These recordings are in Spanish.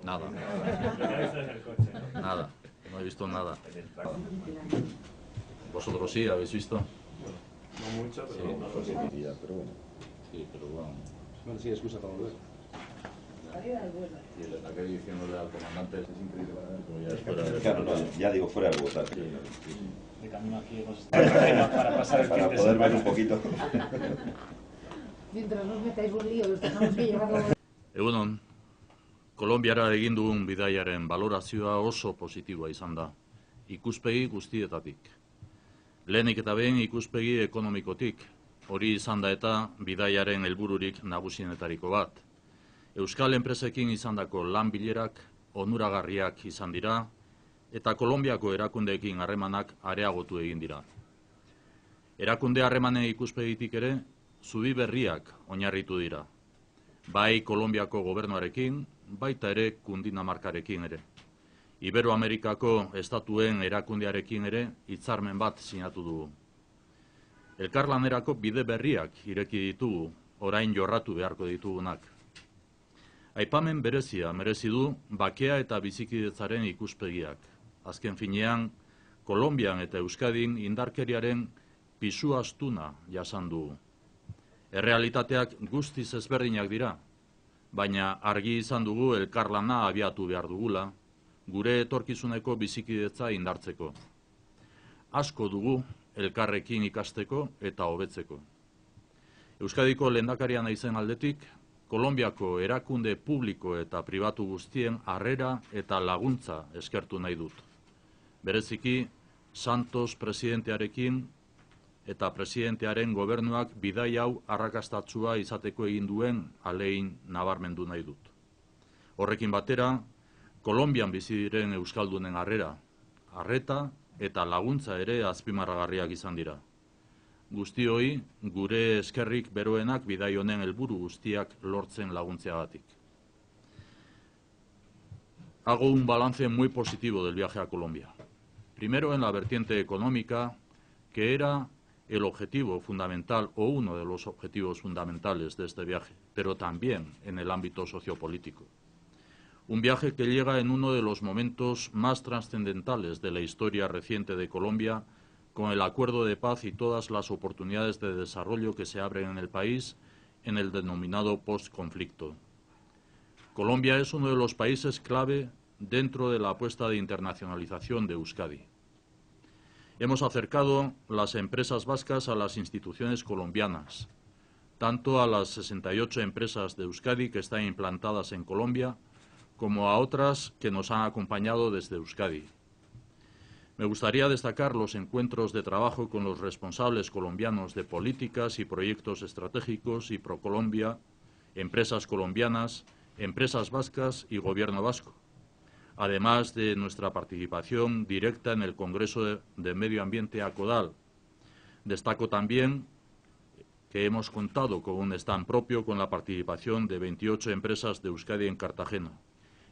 Nada. Nada, no he visto nada. ¿Vosotros sí habéis visto? No mucho, pero sí. no lo sé. Pero bueno. Sí, pero bueno. Bueno, sí, excusa para volver. Y el ataque diciéndole al comandante es increíble, como ya es fuera de... Claro, no, ya digo, fuera del votar. Sí. De camino aquí hemos estado para pasar el fin Para de poder ver semana. un poquito. Mientras no os metáis un lío, os dejamos que llevarlo. Egunon, Kolonbiara egin dugun bidaiaren balorazioa oso positiboa izan da, ikuspegi guztietatik. Lehenik eta behin ikuspegi ekonomikotik, hori izan da eta bidaiaren helbururik nagusienetariko bat. Euskal enpresekin izandako lan bilerak onuragarriak izan dira, eta Kolonbiako erakundeekin harremanak areagotu egin dira. Erakunde harremanen ikuspegitik ere, zubi berriak oinarritu dira. Bai Kolonbiako gobernuarekin, baita ere Kundinamarkarekin ere. Iberoamerikako estatuen erakundearekin ere hitzarmen bat sinatu dugu. Elkarlanerako bide berriak ireki ditugu, orain jorratu beharko ditugunak. Aipamen berezia merezi du bakea eta bizikidetzaren ikuspegiak. Azken finean, Kolonbian eta Euskadin indarkeriaren pisu astuna jasan dugu. Errealitateak guztiz ezberdinak dira, baina argi izan dugu elkarlana abiatu behar dugula, gure etorkizuneko bizikidetza indartzeko. Asko dugu elkarrekin ikasteko eta hobetzeko. Euskadiko lehendakaria naizen aldetik, Kolonbiako erakunde publiko eta pribatu guztien harrera eta laguntza eskertu nahi dut. Bereziki, Santos presidentearekin eta presidentearen gobernuak bidai hau arrakastatsua izateko egin duen ahalegin nabarmendu nahi dut. Horrekin batera, Kolonbian bizi diren euskaldunen harreta eta laguntza ere azpimarragarriak izan dira. Guztioi, gure eskerrik beroenak bidai honen helburu guztiak lortzen laguntzeagatik. Hago un balance muy positivo del viaje a Colombia. Primero en la vertiente económica, que era el objetivo fundamental o uno de los objetivos fundamentales de este viaje, pero también en el ámbito sociopolítico. Un viaje que llega en uno de los momentos más trascendentales de la historia reciente de Colombia, con el acuerdo de paz y todas las oportunidades de desarrollo que se abren en el país en el denominado postconflicto. Colombia es uno de los países clave dentro de la apuesta de internacionalización de Euskadi. Hemos acercado las empresas vascas a las instituciones colombianas, tanto a las 68 empresas de Euskadi que están implantadas en Colombia, como a otras que nos han acompañado desde Euskadi. Me gustaría destacar los encuentros de trabajo con los responsables colombianos de políticas y proyectos estratégicos y ProColombia, empresas colombianas, empresas vascas y gobierno vasco, además de nuestra participación directa en el Congreso de Medio Ambiente ACODAL. Destaco también que hemos contado con un stand propio con la participación de 28 empresas de Euskadi en Cartagena.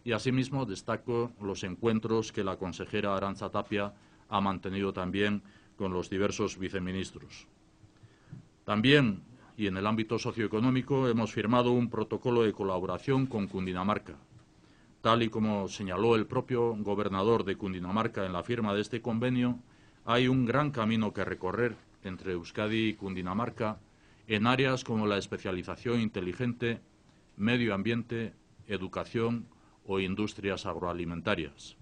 Y asimismo destaco los encuentros que la consejera Arantza Tapia ha mantenido también con los diversos viceministros. También, y en el ámbito socioeconómico, hemos firmado un protocolo de colaboración con Cundinamarca. Tal y como señaló el propio gobernador de Cundinamarca en la firma de este convenio, hay un gran camino que recorrer entre Euskadi y Cundinamarca en áreas como la especialización inteligente, medio ambiente, educación o industrias agroalimentarias.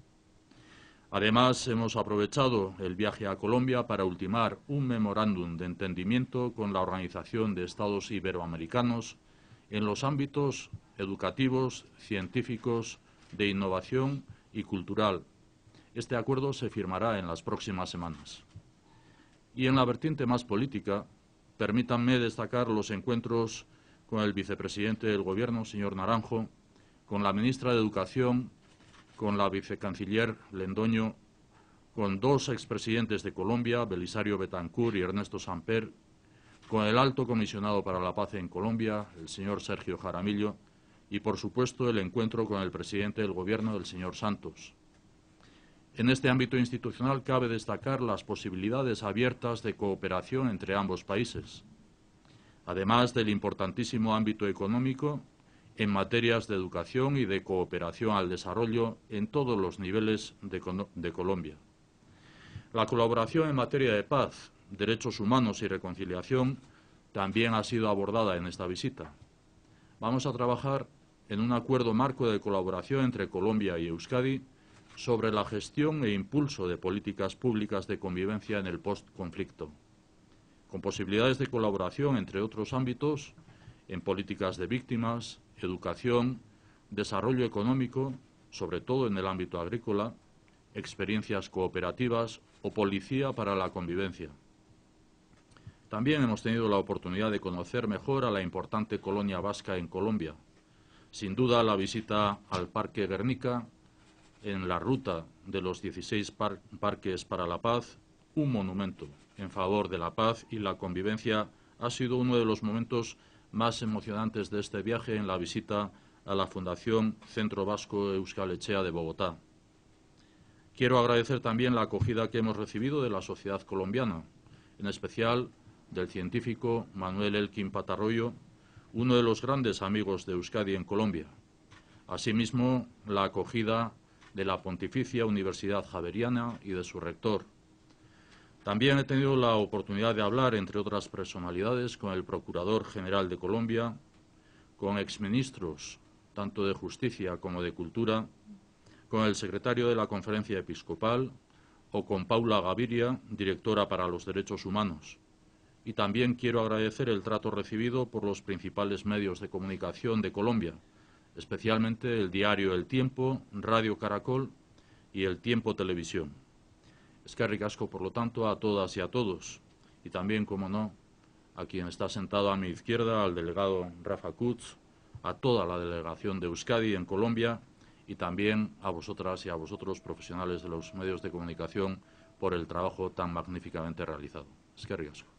Además, hemos aprovechado el viaje a Colombia para ultimar un memorándum de entendimiento con la Organización de Estados Iberoamericanos en los ámbitos educativos, científicos, de innovación y cultural. Este acuerdo se firmará en las próximas semanas. Y en la vertiente más política, permítanme destacar los encuentros con el vicepresidente del Gobierno, señor Naranjo, con la ministra de Educación, con la vicecanciller Lendoño, con dos expresidentes de Colombia, Belisario Betancur y Ernesto Samper, con el alto comisionado para la paz en Colombia, el señor Sergio Jaramillo, y por supuesto el encuentro con el presidente del Gobierno, el señor Santos. En este ámbito institucional cabe destacar las posibilidades abiertas de cooperación entre ambos países, además del importantísimo ámbito económico en materias de educación y de cooperación al desarrollo en todos los niveles de Colombia. La colaboración en materia de paz, derechos humanos y reconciliación también ha sido abordada en esta visita. Vamos a trabajar en un acuerdo marco de colaboración entre Colombia y Euskadi sobre la gestión e impulso de políticas públicas de convivencia en el postconflicto, con posibilidades de colaboración, entre otros ámbitos, en políticas de víctimas, educación, desarrollo económico, sobre todo en el ámbito agrícola, experiencias cooperativas o policía para la convivencia. También hemos tenido la oportunidad de conocer mejor a la importante colonia vasca en Colombia. Sin duda, la visita al Parque Guernica, en la ruta de los 16 parques para la paz, un monumento en favor de la paz y la convivencia, ha sido uno de los momentos más emocionantes de este viaje en la visita a la Fundación Centro Vasco Euskal Etxea de Bogotá. Quiero agradecer también la acogida que hemos recibido de la sociedad colombiana, en especial del científico Manuel Elkin Patarroyo, uno de los grandes amigos de Euskadi en Colombia. Asimismo, la acogida de la Pontificia Universidad Javeriana y de su rector. También he tenido la oportunidad de hablar, entre otras personalidades, con el Procurador General de Colombia, con exministros, tanto de Justicia como de Cultura, con el secretario de la Conferencia Episcopal o con Paula Gaviria, directora para los Derechos Humanos. Y también quiero agradecer el trato recibido por los principales medios de comunicación de Colombia, especialmente el diario El Tiempo, Radio Caracol y El Tiempo Televisión. Eskerrik asko, por lo tanto, a todas y a todos, y también, como no, a quien está sentado a mi izquierda, al delegado Rafa Kutz, a toda la delegación de Euskadi en Colombia, y también a vosotras y a vosotros, profesionales de los medios de comunicación, por el trabajo tan magníficamente realizado. Eskerrik asko.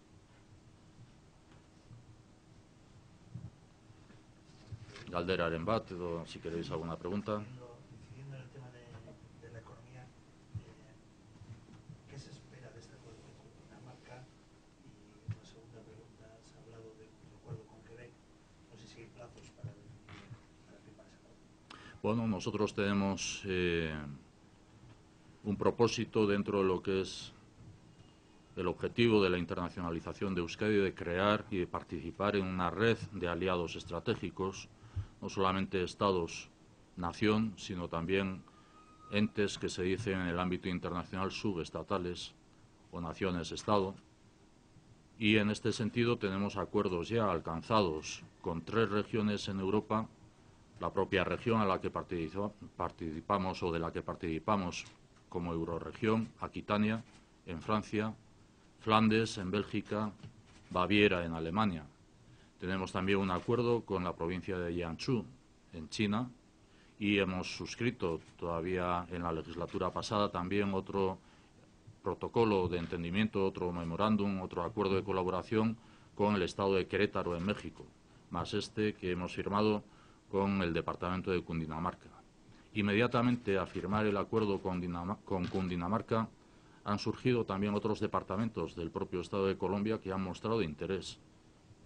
Galderaren bat, edo si queréis alguna pregunta. Incidiendo en el tema de la economía, ¿qué se espera de este acuerdo con Dinamarca? Y una segunda pregunta, se ha hablado de un acuerdo con Quebec, no sé si hay plazos para firmar ese acuerdo. Bueno, nosotros tenemos un propósito dentro de lo que es el objetivo de la internacionalización de Euskadi, de crear y de participar en una red de aliados estratégicos, no solamente estados-nación, sino también entes que se dicen en el ámbito internacional subestatales o naciones-estado. Y en este sentido tenemos acuerdos ya alcanzados con 3 regiones en Europa, la propia región a la que participamos o de la que participamos como Eurorregión, Aquitania, en Francia, Flandes, en Bélgica, Baviera, en Alemania. Tenemos también un acuerdo con la provincia de Jiangsu, en China, y hemos suscrito todavía en la legislatura pasada también otro protocolo de entendimiento, otro memorándum, otro acuerdo de colaboración con el estado de Querétaro, en México, más este que hemos firmado con el departamento de Cundinamarca. Inmediatamente a firmar el acuerdo con Cundinamarca han surgido también otros departamentos del propio Estado de Colombia que han mostrado interés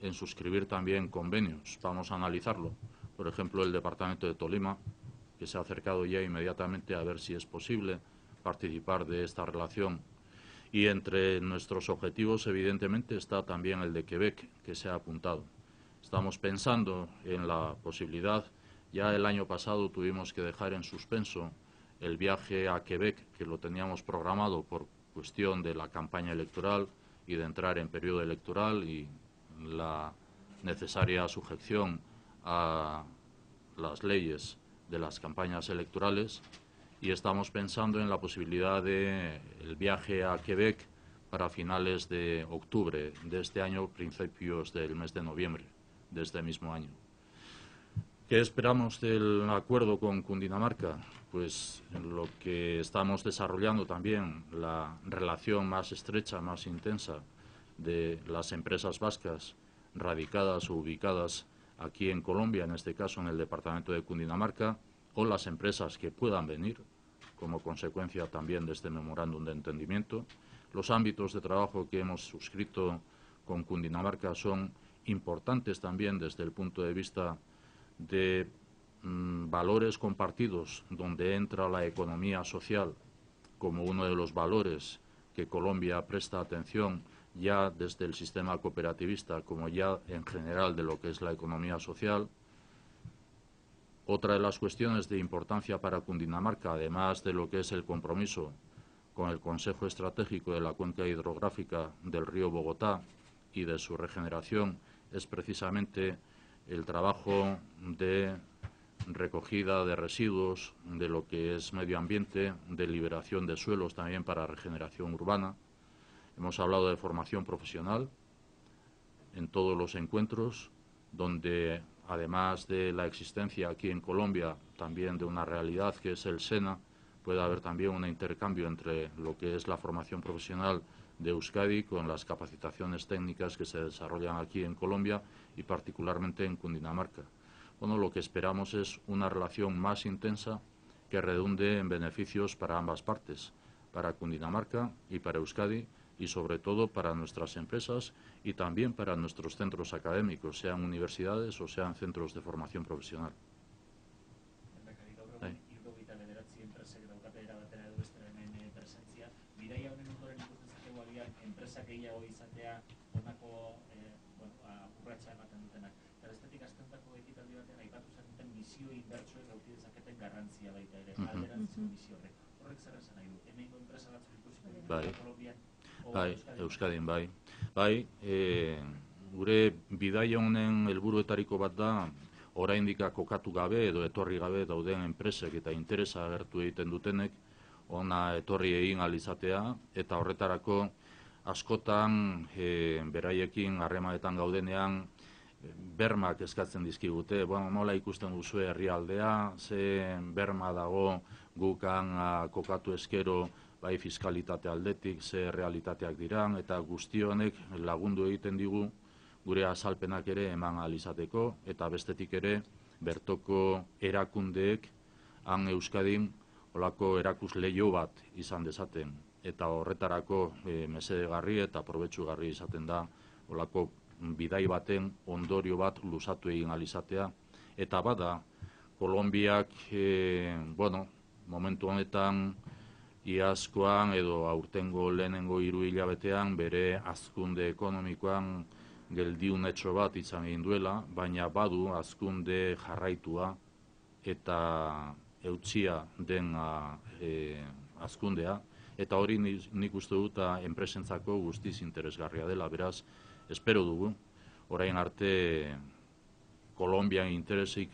en suscribir también convenios. Vamos a analizarlo. Por ejemplo, el departamento de Tolima, que se ha acercado ya inmediatamente a ver si es posible participar de esta relación. Y entre nuestros objetivos, evidentemente, está también el de Quebec, que se ha apuntado. Estamos pensando en la posibilidad, ya el año pasado tuvimos que dejar en suspenso el viaje a Quebec, que lo teníamos programado por cuestión de la campaña electoral y de entrar en periodo electoral y la necesaria sujeción a las leyes de las campañas electorales, y estamos pensando en la posibilidad de el viaje a Quebec para finales de octubre de este año, principios del mes de noviembre de este mismo año. ¿Qué esperamos del acuerdo con Cundinamarca? Pues en lo que estamos desarrollando también la relación más estrecha, más intensa de las empresas vascas radicadas o ubicadas aquí en Colombia, en este caso en el departamento de Cundinamarca, o las empresas que puedan venir como consecuencia también de este memorándum de entendimiento. Los ámbitos de trabajo que hemos suscrito con Cundinamarca son importantes también desde el punto de vista de valores compartidos, donde entra la economía social como uno de los valores que Colombia presta atención ya desde el sistema cooperativista como ya en general de lo que es la economía social. Otra de las cuestiones de importancia para Cundinamarca, además de lo que es el compromiso con el Consejo Estratégico de la Cuenca Hidrográfica del río Bogotá y de su regeneración, es precisamente el trabajo de recogida de residuos, de lo que es medio ambiente, de liberación de suelos también para regeneración urbana. Hemos hablado de formación profesional en todos los encuentros, donde además de la existencia aquí en Colombia también de una realidad que es el SENA, puede haber también un intercambio entre lo que es la formación profesional de Euskadi con las capacitaciones técnicas que se desarrollan aquí en Colombia y particularmente en Cundinamarca. Bueno, lo que esperamos es una relación más intensa que redunde en beneficios para ambas partes, para Cundinamarca y para Euskadi, y sobre todo para nuestras empresas y también para nuestros centros académicos, sean universidades o sean centros de formación profesional. Bai, Euskadin, bai. Gure bidaia honen helburuetariko bat da, oraindik kokatu gabe edo etorri gabe dauden enpresek eta interesa agertu egiten dutenek, ona etorri egin ahal izatea, eta horretarako askotan beraiekin harremanetan gaudenean bermak eskatzen dizkigute. Nola ikusten duzu herrialdea, ze berma dago gukan kokatu eskero bai fiskalitate aldetik, ze realitateak diran, eta guzti honek lagundu egiten digu gure azalpenak ere eman ahal izateko, eta bestetik ere bertoko erakundeek han Euskadin olako erakus leio bat izan dezaten, eta horretarako mesedegarri eta probetxugarri izaten da olako bidai baten ondorio bat luzatu egin ahal izatea, eta bada Kolonbiak, momentu honetan iazkoan edo aurtengo lehenengo 3 hilabetean bere hazkunde ekonomikoan geldiunetxo bat izan egin duela, baina badu hazkunde jarraitua eta eutsia den hazkundea, eta hori nik uste dut enpresentzako guztiz interesgarria dela. Beraz, espero dugu, orain arte Kolonbian interesik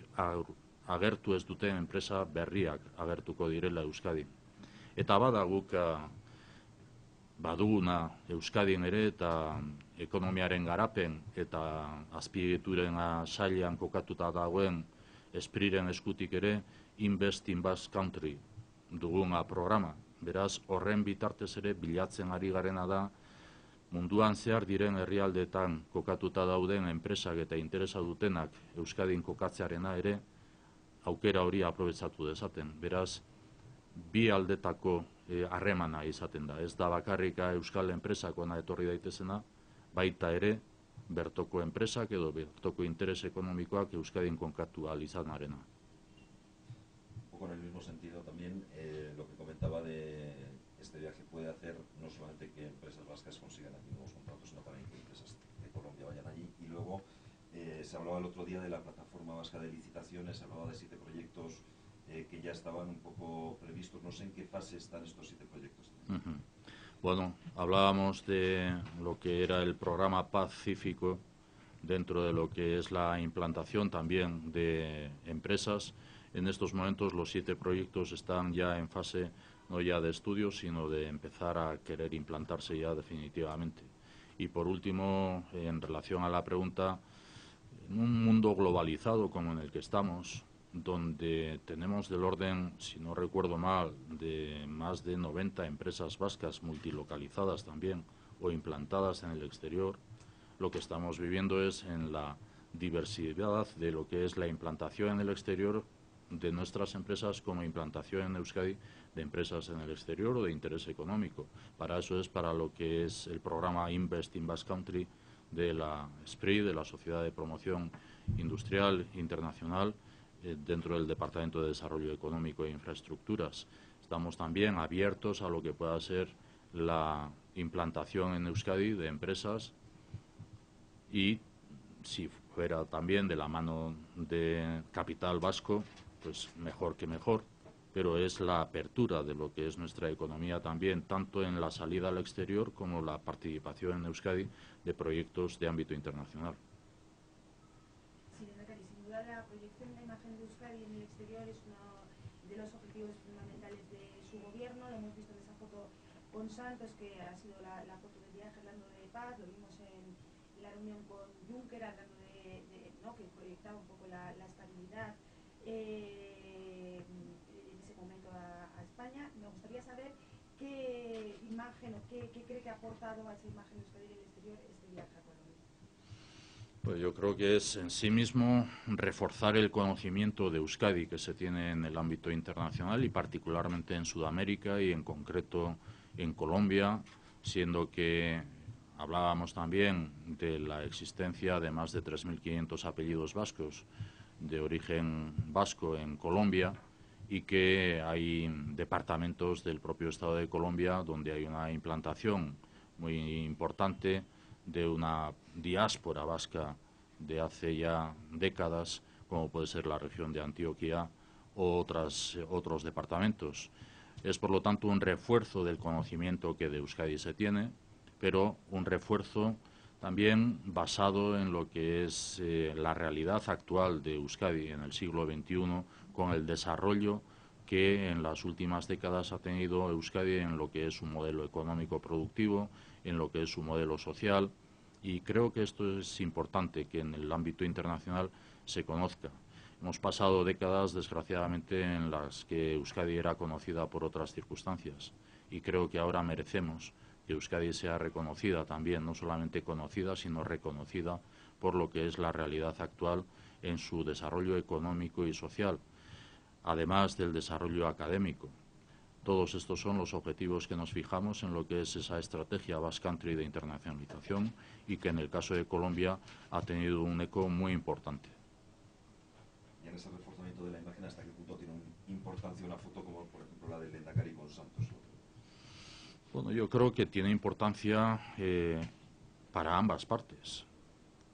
agertu ez duten enpresa berriak agertuko direla Euskadi. Eta bada guk baduguna Euskadin ere eta ekonomiaren garapen eta azpiegituren sailean kokatuta dagoen Espriren eskutik ere Invest in Basque Country duguna programa. Beraz, horren bitartez ere bilatzen ari garena da munduan zehar diren herrialdeetan kokatuta dauden enpresak eta interesa dutenak Euskadin kokatzearena ere aukera hori aprobetxatu dezaten. Beraz, bi aldetako harremana izaten da. Ez da bakarrik euskal enpresak ona etorri daitezena, baita ere bertoko enpresak edo bertoko interes ekonomikoak Euskadin konkatu ahal izanarena. Un poco en el mismo sentido también lo que comentaba de este viaje puede hacer no solamente que empresas vascas consigan aquí nuevos contratos, sino también que empresas de Colombia vayan allí. Y luego se hablaba el otro día de la plataforma vasca de licitaciones, se hablaba de 7 proyectos que ya estaban un poco previstos. No sé en qué fase están estos 7 proyectos. Bueno, hablábamos de lo que era el programa Pacífico dentro de lo que es la implantación también de empresas. En estos momentos los 7 proyectos están ya en fase no ya de estudio, sino de empezar a querer implantarse ya definitivamente. Y por último, en relación a la pregunta, en un mundo globalizado como en el que estamos, donde tenemos del orden, si no recuerdo mal, de más de 90 empresas vascas multilocalizadas también o implantadas en el exterior, lo que estamos viviendo es en la diversidad de lo que es la implantación en el exterior de nuestras empresas como implantación en Euskadi de empresas en el exterior o de interés económico. Para eso es para lo que es el programa Invest in Basque Country, de la SPRI, de la Sociedad de Promoción Industrial Internacional, dentro del Departamento de Desarrollo Económico e Infraestructuras. Estamos también abiertos a lo que pueda ser la implantación en Euskadi de empresas y, si fuera también de la mano de capital vasco, pues mejor que mejor, pero es la apertura de lo que es nuestra economía también, tanto en la salida al exterior como la participación en Euskadi de proyectos de ámbito internacional. Sí, sin duda la proyección de la imagen de Euskadi en el exterior es uno de los objetivos fundamentales de su gobierno. Lo hemos visto en esa foto con Santos, que ha sido la foto del viaje hablando de paz, lo vimos en la reunión con Juncker hablando ¿no?, que proyectaba un poco la estabilidad en ese momento a España. Me gustaría saber qué imagen o qué cree que ha aportado a esa imagen de Euskadi en el exterior este viaje a Colombia. Pues yo creo que es en sí mismo reforzar el conocimiento de Euskadi que se tiene en el ámbito internacional y particularmente en Sudamérica y en concreto en Colombia, siendo que hablábamos también de la existencia de más de 3.500 apellidos vascos de origen vasco en Colombia y que hay departamentos del propio Estado de Colombia donde hay una implantación muy importante de una diáspora vasca de hace ya décadas, como puede ser la región de Antioquia o otros departamentos. Es, por lo tanto, un refuerzo del conocimiento que de Euskadi se tiene, pero un refuerzo también basado en lo que es la realidad actual de Euskadi en el siglo XXI, con el desarrollo que en las últimas décadas ha tenido Euskadi en lo que es su modelo económico productivo, en lo que es su modelo social, y creo que esto es importante que en el ámbito internacional se conozca. Hemos pasado décadas, desgraciadamente, en las que Euskadi era conocida por otras circunstancias y creo que ahora merecemos que Euskadi sea reconocida también, no solamente conocida, sino reconocida por lo que es la realidad actual en su desarrollo económico y social, además del desarrollo académico. Todos estos son los objetivos que nos fijamos en lo que es esa estrategia Basque Country de internacionalización y que en el caso de Colombia ha tenido un eco muy importante. Y en ese reforzamiento de la imagen, ¿hasta qué punto tiene importancia una foto como, por ejemplo, la del Lehendakari con Santos? Bueno, yo creo que tiene importancia para ambas partes.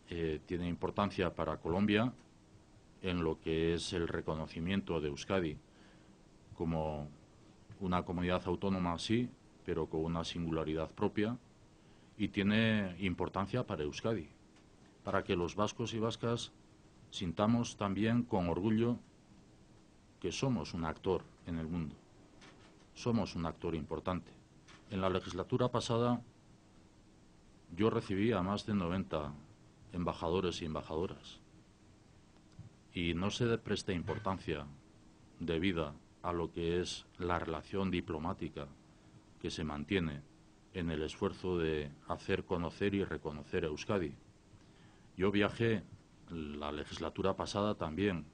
Tiene importancia para Colombia en lo que es el reconocimiento de Euskadi como una comunidad autónoma, sí, pero con una singularidad propia, y tiene importancia para Euskadi, para que los vascos y vascas sintamos también con orgullo que somos un actor en el mundo, somos un actor importante. En la legislatura pasada yo recibí a más de 90 embajadores y embajadoras y no se presta importancia debida a lo que es la relación diplomática que se mantiene en el esfuerzo de hacer conocer y reconocer a Euskadi. Yo viajé la legislatura pasada también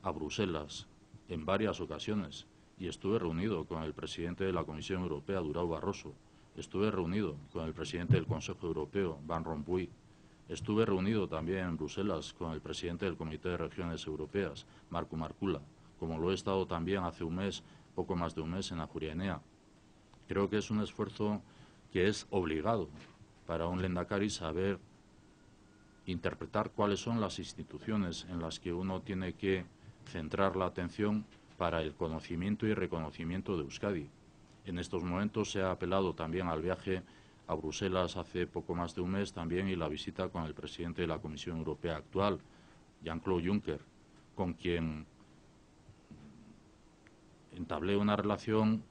a Bruselas en varias ocasiones y estuve reunido con el presidente de la Comisión Europea, Durão Barroso, estuve reunido con el presidente del Consejo Europeo, Van Rompuy, estuve reunido también en Bruselas con el presidente del Comité de Regiones Europeas, Marco Markula, como lo he estado también hace un mes, poco más de un mes, en Ajuria Enea. Creo que es un esfuerzo que es obligado para un lehendakari saber interpretar cuáles son las instituciones en las que uno tiene que centrar la atención para el conocimiento y reconocimiento de Euskadi. En estos momentos se ha apelado también al viaje a Bruselas hace poco más de un mes también y la visita con el presidente de la Comisión Europea actual, Jean-Claude Juncker, con quien entablé una relación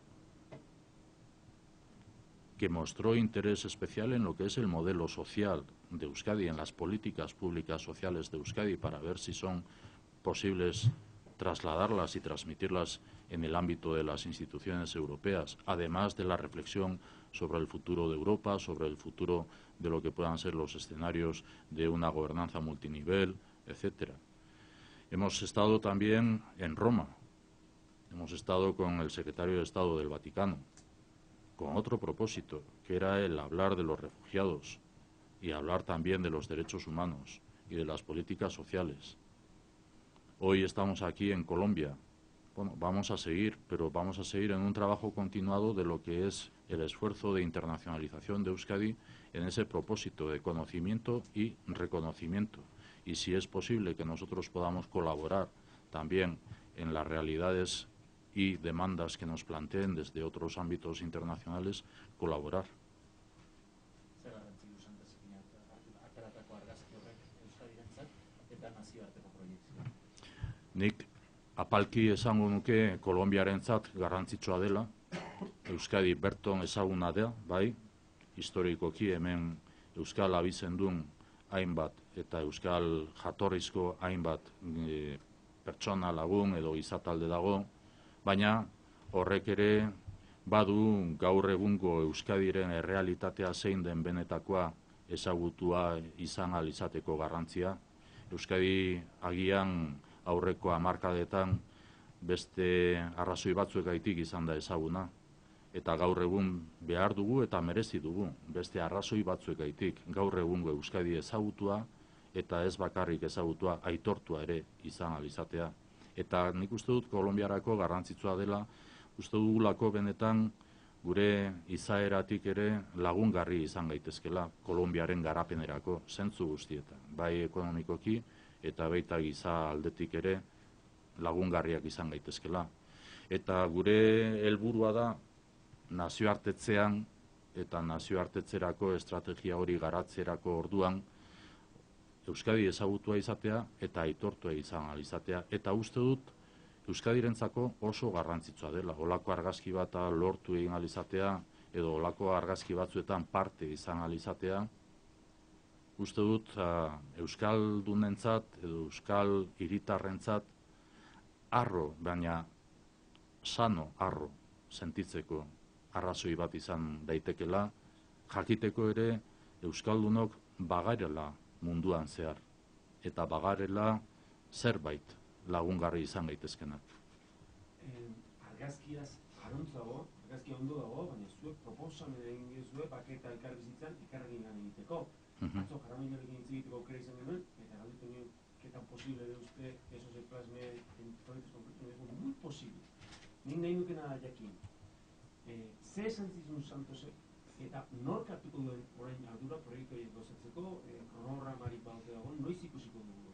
que mostró interés especial en lo que es el modelo social de Euskadi, en las políticas públicas sociales de Euskadi, para ver si son posibles trasladarlas y transmitirlas en el ámbito de las instituciones europeas, además de la reflexión sobre el futuro de Europa, sobre el futuro de lo que puedan ser los escenarios de una gobernanza multinivel, etcétera. Hemos estado también en Roma, hemos estado con el secretario de Estado del Vaticano, con otro propósito, que era el hablar de los refugiados, y hablar también de los derechos humanos y de las políticas sociales. Hoy estamos aquí en Colombia. Bueno, vamos a seguir, pero vamos a seguir en un trabajo continuado de lo que es el esfuerzo de internacionalización de Euskadi en ese propósito de conocimiento y reconocimiento. Y si es posible que nosotros podamos colaborar también en las realidades y demandas que nos planteen desde otros ámbitos internacionales, colaborar. Zer garrantzi du Santaseginak ateratako argazki horrek Euskadirentzat eta nazioarteko proiektzioa? Nik apalki esango nuke Kolonbiarentzat garrantzitsua dela, Euskadi berton ezaguna da, bai, historikoki hemen Euskal abizendun hainbat eta Euskal jatorrizko hainbat pertsona lagun edo izatalde dago, baina horrek ere badu gaur egungo Euskadiren errealitatea zein den benetakoa ezagutua izan ahal izateko garrantzia. Euskadi agian aurreko hamarkadetan beste arrazoi batzuekaitik izan da ezaguna. Eta gaur egun behar dugu eta merezi dugu beste arrazoi batzuekaitik gaur egungo Euskadi ezagutua eta ez bakarrik ezagutua, aitortua ere izan ahal izatea. Eta nik uste dut Kolonbiarako garrantzitsua dela, uste dugulako benetan gure izaeratik ere lagungarri izan gaitezkela Kolonbiaren garapenerako zentzu guztietan, bai ekonomikoki eta baita giza aldetik ere lagungarriak izan gaitezkela. Eta gure helburua da nazioartetzean eta nazioartetzerako estrategia hori garatzerako orduan Euskadi ezagutua izatea eta aitortua izan ahal izatea. Eta uste dut Euskadirentzako oso garrantzitsua dela. Olako argazki bat lortu egin ahal izatea edo olako argazki batzuetan parte izan ahal izatea. Uste dut Euskaldunentzat edo Euskal hiritarrentzat harro, baina sano harro sentitzeko arrazoi bat izan daitekela, jakiteko ere Euskaldunok bagarela munduan zehar, eta bagarela zerbait lagungarri izan gaitezkenak. Argazkiaz arontzago, argazkia ondo dago, baina zuek proposamen egin gezue baketa elkarbizitzan ikarrekin lan egiteko. Atzo Jaramilarekin hitz egiteko aukera izan genuen, eta galdetu nioen, ketan posible de usted eso se plasme en proyectos concretos, es muy posible. Nik nahi nukena jakin. Ze esan zizun Santosek, eta nork hartuko duen orain ardura proiektu horiek gauzatzeko, kronogramarik baute dagoen, noiz ikusiko dugu?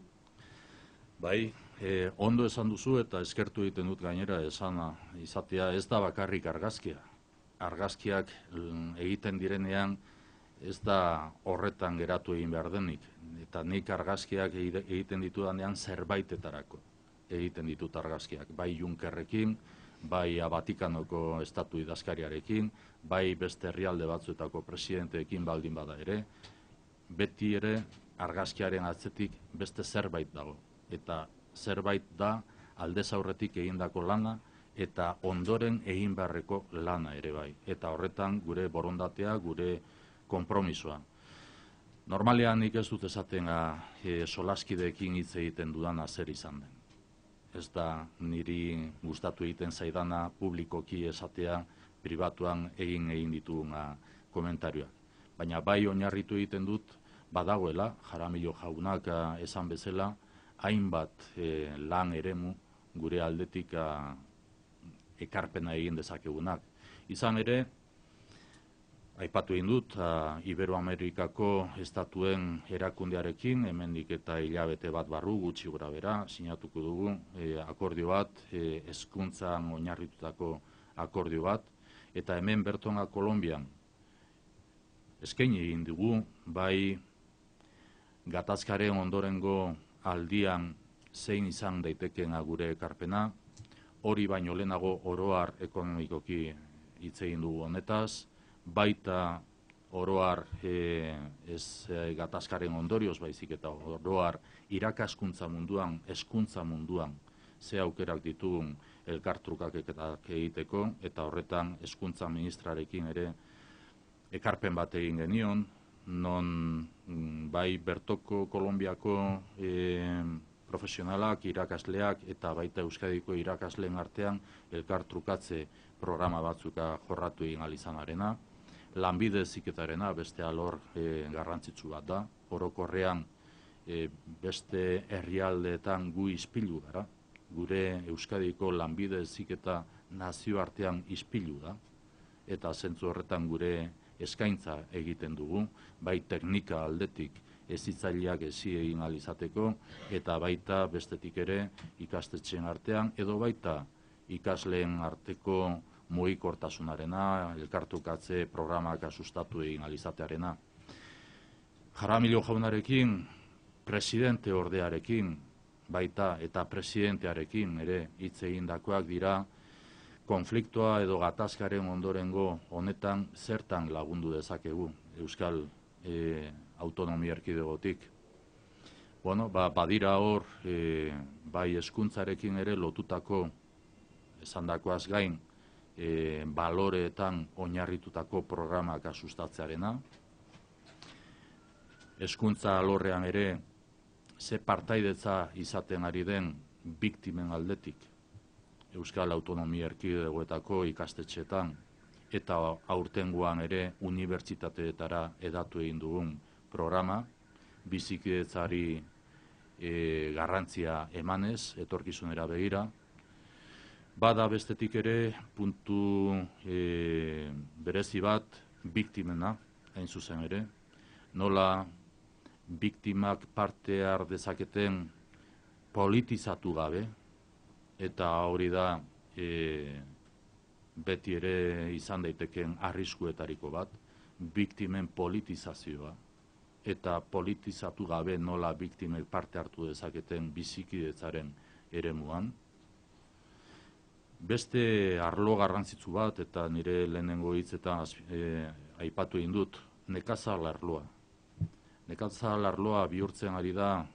Bai, ondo esan duzu eta eskertu egiten dut gainera esana izatea ez da bakarrik argazkia. Argazkiak egiten direnean ez da horretan geratu egin behar denik. Eta nik argazkiak egiten ditudanean zerbaitetarako egiten ditut argazkiak. Bai Junckerrekin, bai Vatikanoko estatu idazkariarekin, bai beste herrialde batzuetako presidenteekin baldin bada ere, beti ere argazkiaren atzetik beste zerbait dago. Eta zerbait da aldez aurretik egindako lana eta ondoren egin beharreko lana ere bai. Eta horretan gure borondatea, gure konpromisoa. Normalean nik ez dut esaten solaskideekin hitz egiten dudana zer izan den. Ez da niri gustatu egiten zaidana publikoki esatea pribatuan egin ditugun komentarioak. Baina bai oinarritu egiten dut badagoela, Jaramillo jaunak esan bezala, hainbat lan eremu gure aldetik ekarpena egin dezakegunak. Izan ere, aipatu egin dut, Iberoamerikako estatuen erakundearekin, hemendik eta hilabete bat barru gutxi gora bera, sinatuko dugu akordio bat, hezkuntzan oinarritutako akordio bat, eta hemen bertona Kolonbian eskaini egin dugu, bai gatazkaren ondorengo aldian zein izan daitekeen gure ekarpena, hori baino lehenago oroar ekonomikoki hitz egin dugu honetaz, baita oroar ez gatazkaren ondorioz baizik eta oroar irakaskuntza munduan, hezkuntza munduan, ze aukerak ditugun elkartrukaketak egiteko, eta horretan hezkuntza ministrarekin ere ekarpen bat egin genion, non bai bertoko Kolonbiako profesionalak, irakasleak eta baita Euskadiko irakasleen artean elkartrukatze programa batzuka jorratu egin ahal izanarena. lanbide heziketarena beste alor garrantzitsu bat da. Orokorrean beste herrialdeetan gu ispilu gara. Gure Euskadiko lanbide heziketa nazioartean ispilu da. Eta zentzu horretan gure eskaintza egiten dugu, bai teknika aldetik hezitzaileak hezi egin ahal izateko, eta baita bestetik ere ikastetxeen artean, edo baita ikasleen arteko mugikortasunarena, elkartukatze programak sustatu egin ahal izatearena. Jaramillo jaunarekin, presidente ordearekin, baita eta presidentearekin ere hitz egindakoak dira, konfliktoa edo gatazkaren ondorengo honetan zertan lagundu dezakegu Euskal Autonomia Erkidegotik. Bueno, badira hor, bai hezkuntzarekin ere lotutako, esandakoaz gain, baloreetan oinarritutako programak sustatzearena. Hezkuntza alorrean ere, ze partaidetza izaten ari den biktimen aldetik, Euskal Autonomia Erkidegoetako ikastetxeetan, eta aurtengoan ere unibertsitateetara edatu egin dugun programa, bizikidetzari garrantzia emanez, etorkizunera begira. Bada bestetik ere puntu berezi bat biktimena, hain zuzen ere, nola biktimak parte har dezaketen politizatu gabe, eta hori da beti ere izan daiteken arriskuetariko bat, biktimen politizazioa, eta politizatu gabe nola biktimek parte hartu dezaketen bizikidetzaren eremuan. Beste arlo garrantzitsu bat, eta nire lehenengo hitzetan aipatu egin dut, nekazal arloa. Nekazal arloa bihurtzen ari da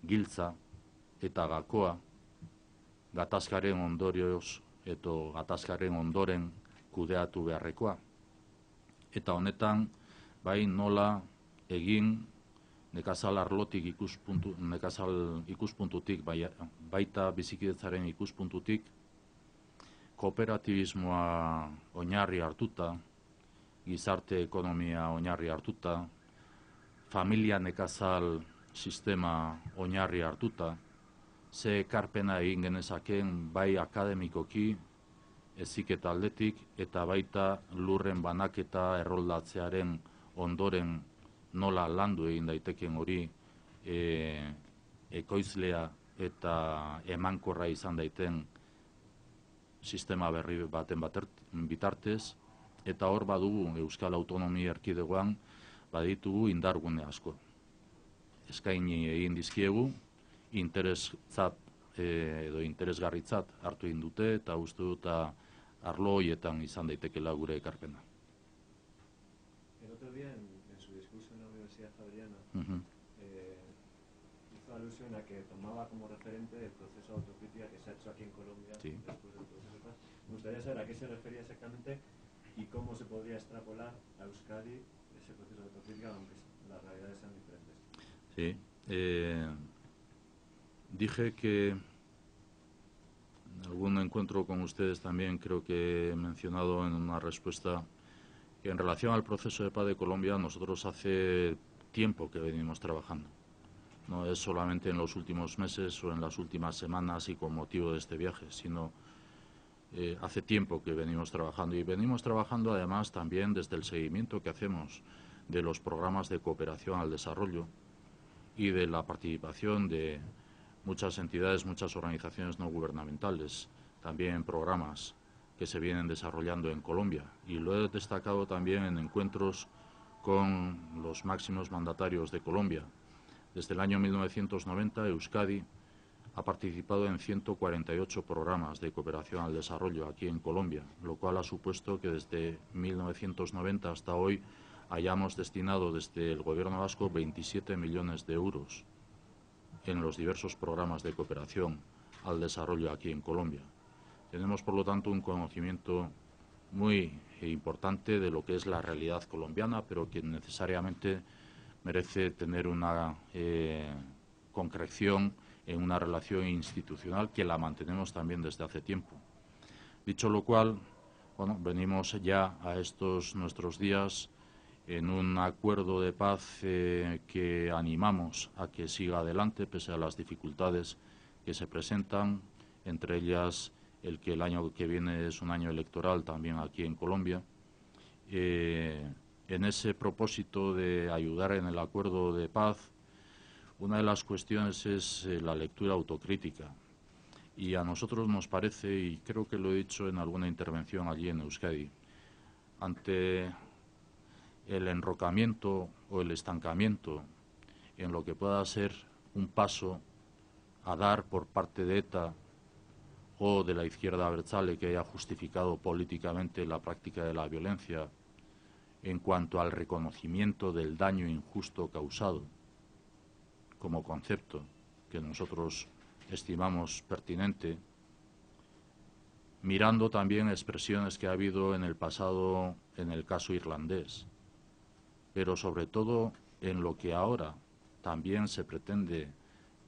giltza eta gakoa, gatazkaren ondorioz edo gatazkaren ondoren kudeatu beharrekoa. Eta honetan, bai nola egin nekazal arlotik nekazal ikuspuntutik, baita bizikidetzaren ikuspuntutik, kooperatibismoa oinarri hartuta, gizarte ekonomia oinarri hartuta, familia nekazal sistema oinarri hartuta, ze ekarpena egin genezakeen bai akademikoki, heziketa aldetik, eta baita lurren banaketa erroldatzearen ondoren nola landu egin daiteken hori ekoizlea eta emankorra izan daiten sistema berri baten bitartez, eta hor badugu Euskal Autonomia Erkidegoan baditugu indargune asko. Eskaini egin dizkiegu, interesgarritzat hartu egin dute, eta uste dut arlo horietan izan daitekela gure ekarpena. El otro día, en su discurso en la Universidad Javeriana, hizo alusión a que tomaba como referente el proceso de autocrítica que se ha hecho aquí en Colombia después del proceso de paz. Me gustaría saber a qué se refería exactamente y cómo se podría extrapolar a Euskadi ese proceso de autocrítica, aunque las realidades sean diferentes. Sí. Dije que en algún encuentro con ustedes también creo que he mencionado en una respuesta que en relación al proceso de paz de Colombia nosotros hace tiempo que venimos trabajando. No es solamente en los últimos meses o en las últimas semanas y con motivo de este viaje, sino hace tiempo que venimos trabajando. Y venimos trabajando además también desde el seguimiento que hacemos de los programas de cooperación al desarrollo y de la participación de muchas entidades, muchas organizaciones no gubernamentales, también en programas que se vienen desarrollando en Colombia. Y lo he destacado también en encuentros con los máximos mandatarios de Colombia. Desde el año 1990, Euskadi ha participado en 148 programas de cooperación al desarrollo aquí en Colombia, lo cual ha supuesto que desde 1990 hasta hoy hayamos destinado desde el Gobierno vasco 27 millones de euros en los diversos programas de cooperación al desarrollo aquí en Colombia. Tenemos, por lo tanto, un conocimiento muy importante de lo que es la realidad colombiana, pero que necesariamente merece tener una concreción en una relación institucional que la mantenemos también desde hace tiempo. Dicho lo cual, bueno, venimos ya a estos nuestros días en un acuerdo de paz que animamos a que siga adelante pese a las dificultades que se presentan, entre ellas el que el año que viene es un año electoral también aquí en Colombia. En ese propósito de ayudar en el acuerdo de paz, una de las cuestiones es la lectura autocrítica. Y a nosotros nos parece, y creo que lo he dicho en alguna intervención allí en Euskadi, ante el enrocamiento o el estancamiento en lo que pueda ser un paso a dar por parte de ETA o de la izquierda abertzale que haya justificado políticamente la práctica de la violencia en cuanto al reconocimiento del daño injusto causado como concepto que nosotros estimamos pertinente, mirando también expresiones que ha habido en el pasado en el caso irlandés, pero sobre todo en lo que ahora también se pretende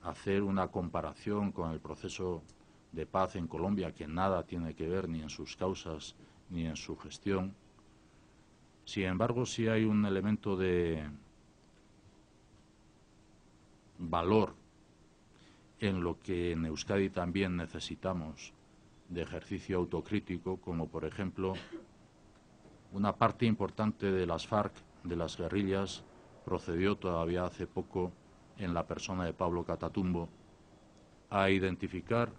hacer una comparación con el proceso de paz en Colombia, que nada tiene que ver ni en sus causas ni en su gestión. Sin embargo, sí hay un elemento de valor en lo que en Euskadi también necesitamos de ejercicio autocrítico, como por ejemplo una parte importante de las FARC, de las guerrillas, procedió todavía hace poco en la persona de Pablo Catatumbo a identificar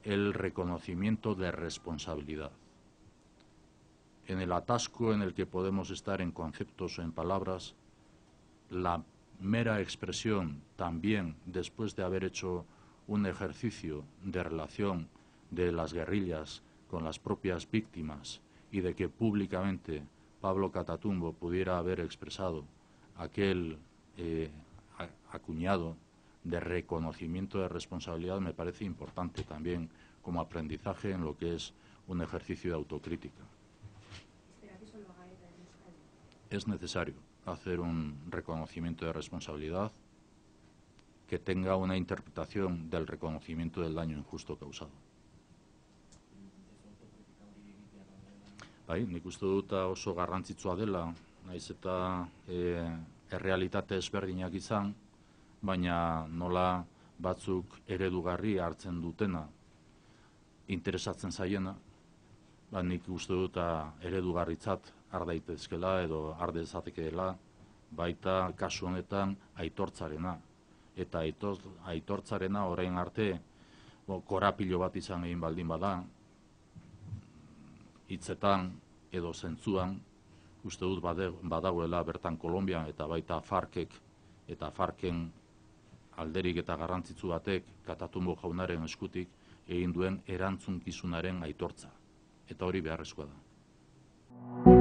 el reconocimiento de responsabilidad. En el atasco en el que podemos estar en conceptos o en palabras, la mera expresión también, después de haber hecho un ejercicio de relación de las guerrillas con las propias víctimas y de que públicamente Pablo Catatumbo pudiera haber expresado aquel acuñado de reconocimiento de responsabilidad, me parece importante también como aprendizaje en lo que es un ejercicio de autocrítica. ¿Espera que eso lo haga ETA en Euskadi? Es necesario hacer un reconocimiento de responsabilidad que tenga una interpretación del reconocimiento del daño injusto causado. Bai, nik uste dut oso garrantzitsua dela, naiz eta errealitate ezberdinak izan, baina nola batzuk eredugarri hartzen dutena interesatzen zaiena, nik uste dut eredugarritzat har daitezkela edo har dezatekeela baita kasu honetan aitortzarena. Eta aitortzarena orain arte korapilo bat izan egin baldin bada, hitzetan edo zentzuan, uste dut badagoela bertan Kolonbian eta baita FARC-ek eta FARC-en alderik eta garrantzitsu batek Catatumbo jaunaren eskutik egin duen erantzunkizunaren aitortza. Eta hori beharrezkoa da.